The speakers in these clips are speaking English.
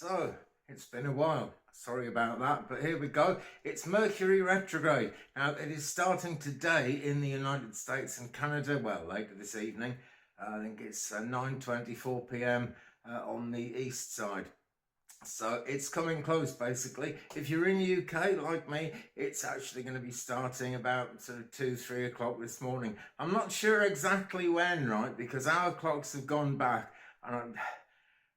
So, it's been a while. Sorry about that, but here we go. It's Mercury retrograde. Now, it is starting today in the United States and Canada. Well, later this evening. I think it's 9:24 p.m. On the east side. So it's coming close, basically. If you're in the UK, like me, it's actually going to be starting about sort of 2, 3 o'clock this morning. I'm not sure exactly when, right? Because our clocks have gone back, and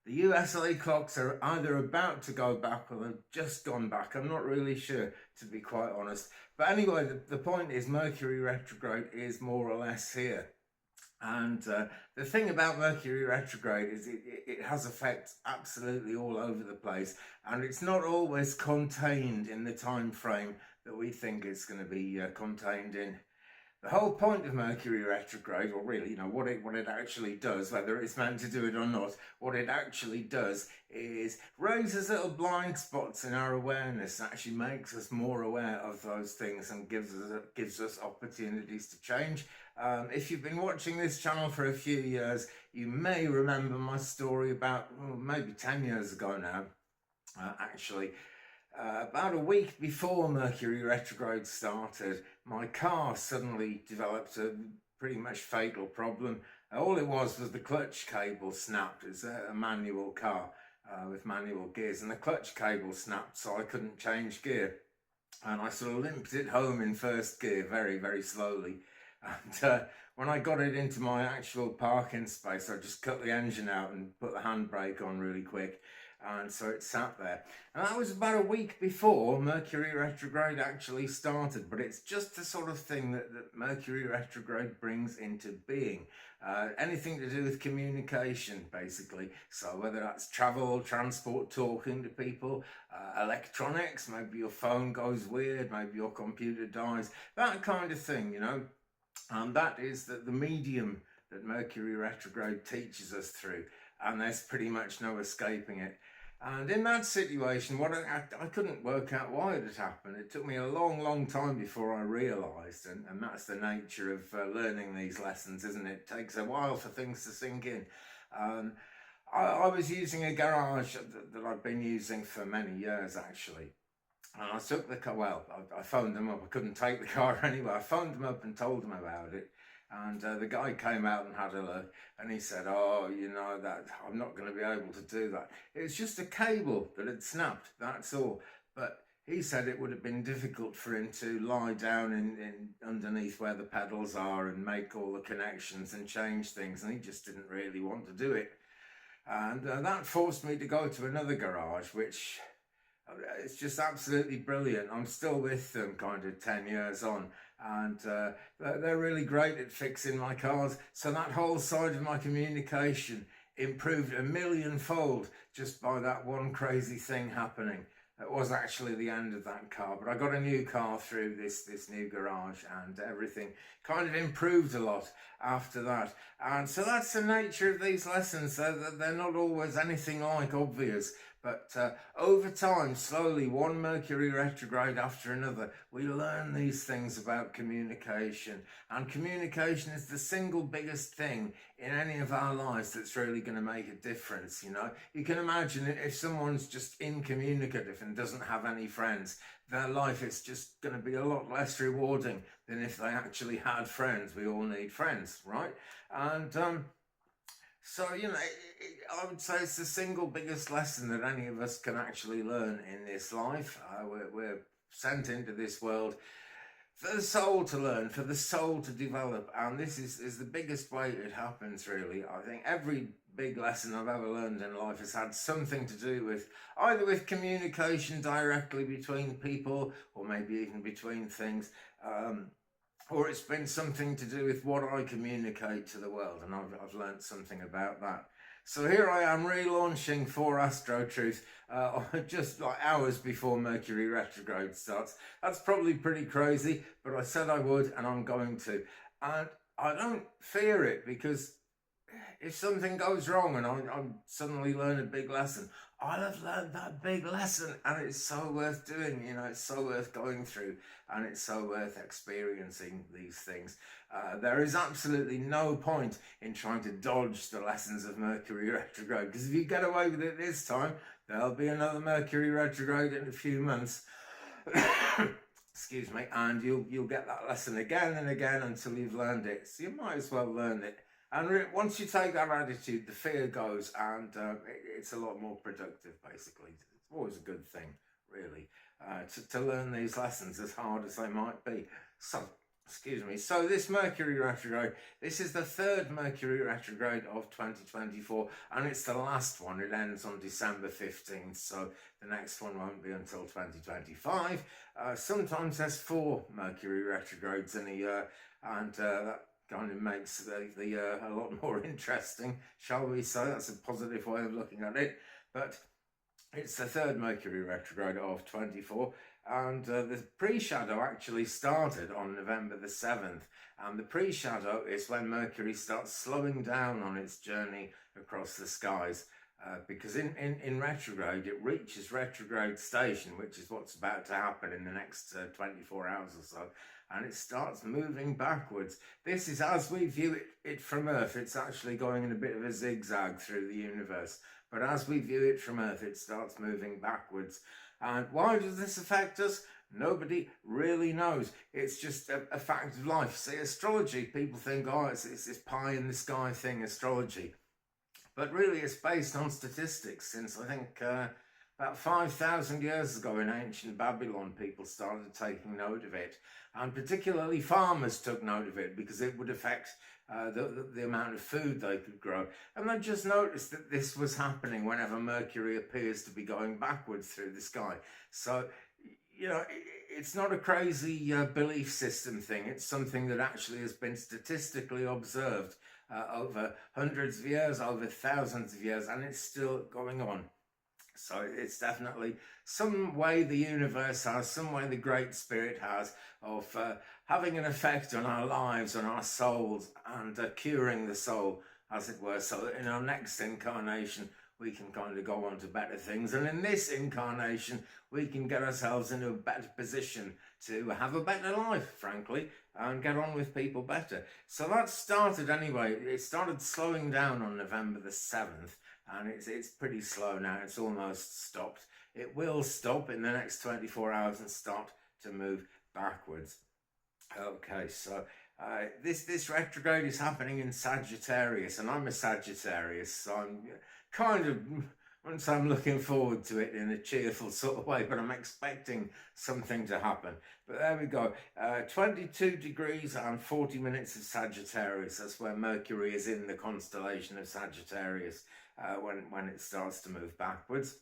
the USA clocks are either about to go back or they've just gone back. I'm not really sure, to be quite honest. But anyway, the point is Mercury retrograde is more or less here. And the thing about Mercury retrograde is it has effects absolutely all over the place, and it's not always contained in the time frame that we think it's going to be contained in. The whole point of Mercury retrograde, or really, what it actually does, whether it's meant to do it or not, what it actually does is raises little blind spots in our awareness, actually makes us more aware of those things and gives us opportunities to change. If you've been watching this channel for a few years, you may remember my story about maybe 10 years ago now, actually. About a week before Mercury retrograde started, my car suddenly developed a pretty much fatal problem. All it was the clutch cable snapped. It's a manual car with manual gears, and the clutch cable snapped, so I couldn't change gear. And I sort of limped it home in first gear very, very slowly. And when I got it into my actual parking space, I just cut the engine out and put the handbrake on really quick. And so it sat there. And that was about a week before Mercury retrograde actually started. But it's just the sort of thing that Mercury retrograde brings into being. Anything to do with communication, basically. So whether that's travel, transport, talking to people, electronics, maybe your phone goes weird, maybe your computer dies, that kind of thing, And that is the medium that Mercury retrograde teaches us through. And there's pretty much no escaping it. And in that situation, I couldn't work out why it had happened. It took me a long, long time before I realised, and that's the nature of learning these lessons, isn't it? It takes a while for things to sink in. I was using a garage that I've been using for many years, actually. And I took the car, well, I phoned them up. I couldn't take the car anywhere. I phoned them up and told them about it. And the guy came out and had a look, and he said, "Oh, that I'm not going to be able to do that. It's just a cable that had snapped, that's all." But he said it would have been difficult for him to lie down in underneath where the pedals are and make all the connections and change things, and he just didn't really want to do it. And that forced me to go to another garage, which it's just absolutely brilliant. I'm still with them kind of 10 years on, and they're really great at fixing my cars. So that whole side of my communication improved a millionfold just by that one crazy thing happening. It was actually the end of that car, but I got a new car through this new garage, and everything kind of improved a lot after that. And so that's the nature of these lessons. They're not always anything like obvious, but over time, slowly, one Mercury retrograde after another, we learn these things about communication. And communication is the single biggest thing in any of our lives that's really going to make a difference, You can imagine if someone's just incommunicative and doesn't have any friends, their life is just going to be a lot less rewarding than if they actually had friends. We all need friends, right? And so, I would say it's the single biggest lesson that any of us can actually learn in this life. We're sent into this world for the soul to learn, for the soul to develop, and this is the biggest way it happens, really. I think every big lesson I've ever learned in life has had something to do with either with communication directly between people, or maybe even between things, or it's been something to do with what I communicate to the world, and I've learned something about that. So here I am relaunching For Astro Truth just like hours before Mercury retrograde starts. That's probably pretty crazy, but I said I would, and I'm going to. And I don't fear it, because if something goes wrong and I suddenly learn a big lesson, I'll have learned that big lesson, and it's so worth doing, it's so worth going through, and it's so worth experiencing these things. There is absolutely no point in trying to dodge the lessons of Mercury retrograde, because if you get away with it this time, there'll be another Mercury retrograde in a few months. Excuse me, and you'll get that lesson again and again until you've learned it. So you might as well learn it. And once you take that attitude, the fear goes, and it's a lot more productive, basically. It's always a good thing, really, to learn these lessons, as hard as they might be. So, excuse me. So this Mercury retrograde, this is the third Mercury retrograde of 2024, and it's the last one. It ends on December 15th, so the next one won't be until 2025. Sometimes there's 4 Mercury retrogrades in a year, and that kind of makes the year a lot more interesting, shall we say. That's a positive way of looking at it. But it's the third Mercury retrograde of 24, and the pre-shadow actually started on November the 7th, and the pre-shadow is when Mercury starts slowing down on its journey across the skies, because in retrograde it reaches retrograde station, which is what's about to happen in the next 24 hours or so, and it starts moving backwards. This is as we view it from Earth. It's actually going in a bit of a zigzag through the universe, but as we view it from Earth, it starts moving backwards. And why does this affect us? Nobody really knows. It's just a fact of life. See, astrology, people think, oh, it's this pie in the sky thing, astrology. But really, it's based on statistics. Since I think about 5,000 years ago in ancient Babylon, people started taking note of it. And particularly farmers took note of it because it would affect the amount of food they could grow. And they just noticed that this was happening whenever Mercury appears to be going backwards through the sky. So, you know, it's not a crazy belief system thing. It's something that actually has been statistically observed over hundreds of years, over thousands of years, and it's still going on. So it's definitely some way the universe has, some way the Great Spirit has of having an effect on our lives, on our souls, and curing the soul, as it were, so that in our next incarnation we can kind of go on to better things. And in this incarnation, we can get ourselves into a better position to have a better life, frankly, and get on with people better. So that started anyway. It started slowing down on November the 7th. And it's pretty slow now. It's almost stopped. It will stop in the next 24 hours and start to move backwards. Okay, so this retrograde is happening in Sagittarius, and I'm a Sagittarius, so I'm kind of, once I'm looking forward to it in a cheerful sort of way, but I'm expecting something to happen. But there we go, 22 degrees and 40 minutes of Sagittarius. That's where Mercury is in the constellation of Sagittarius when it starts to move backwards.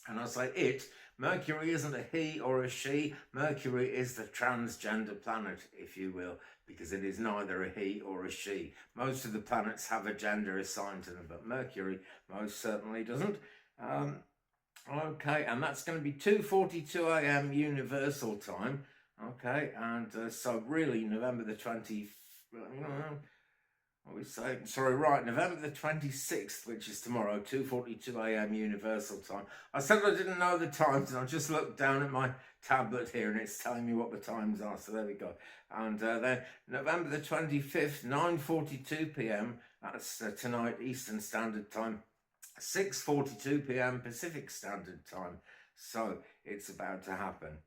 And I say Mercury isn't a he or a she. Mercury is the transgender planet, if you will, because it is neither a he or a she. Most of the planets have a gender assigned to them, but Mercury most certainly doesn't. Okay, and that's going to be 2:42 a.m. Universal Time. Okay, and so really November the 20th. November the 26th, which is tomorrow, 2:42 a.m. Universal Time. I said I didn't know the times, and I just looked down at my tablet here, and it's telling me what the times are, so there we go. And then November the 25th, 9:42 p.m., that's tonight, Eastern Standard Time, 6:42 p.m. Pacific Standard Time. So it's about to happen.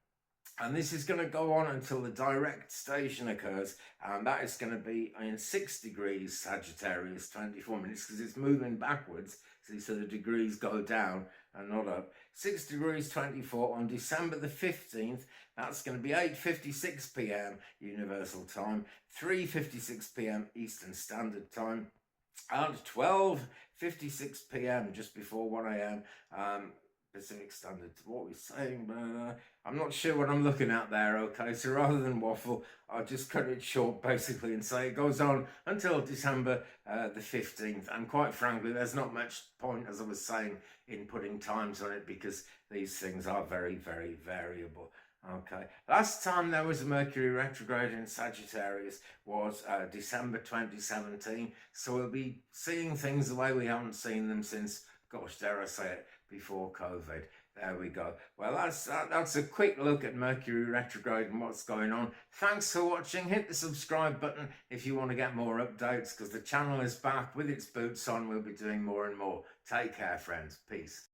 And this is going to go on until the direct station occurs, and that is going to be in 6 degrees Sagittarius, 24 minutes, because it's moving backwards, so the degrees go down and not up. 6 degrees 24 on December the 15th, that's going to be 8:56 p.m. Universal Time, 3:56 p.m. Eastern Standard Time, and 12:56 p.m. just before 1 a.m. Pacific Standard. What are we saying? I'm not sure what I'm looking at there, okay? So rather than waffle, I'll just cut it short basically and say it goes on until December the 15th. And quite frankly, there's not much point, as I was saying, in putting times on it because these things are very, very variable. Okay, last time there was a Mercury retrograde in Sagittarius was December 2017. So we'll be seeing things the way we haven't seen them since, gosh, dare I say it, before COVID. There we go. Well, that's a quick look at Mercury retrograde and what's going on. Thanks for watching. Hit the subscribe button if you want to get more updates, because the channel is back with its boots on. We'll be doing more and more. Take care, friends. Peace.